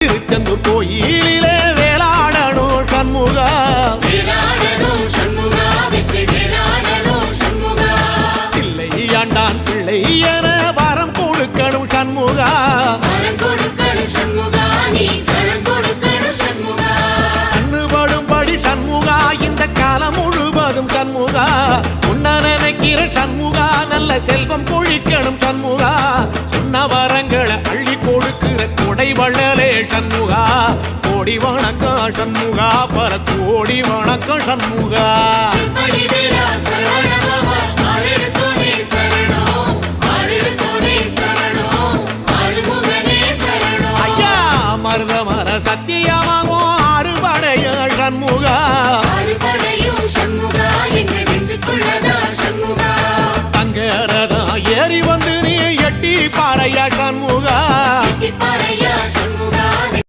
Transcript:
திருச்செந்தூர் கோயிலிலே வேளாடணும் சண்முகா, பிள்ளை ஆண்டான் பிள்ளை என வரம் கொடுக்கணும் சண்முகா, கண்ணுபடும்படி சண்முகா இந்த காலம் முழுவதும் சண்முகா, உன்ன நினைக்கிற சண்முகா நல்ல செல்வம் பொழிக்கணும் சண்முகா, சொன்ன வரங்களை அள்ளி கொடுக்கிற கொடை வள்ளலே சண்முகா, கோடி வணக்கம் சண்முகா, பல கோடி வணக்கம் சண்முகா. ஐயா மருதமர சத்தியமாகும் அறுபடைய சண்முகா, தங்கரதா ஏறி வந்து நீ எட்டி பாறையா சண்முகா.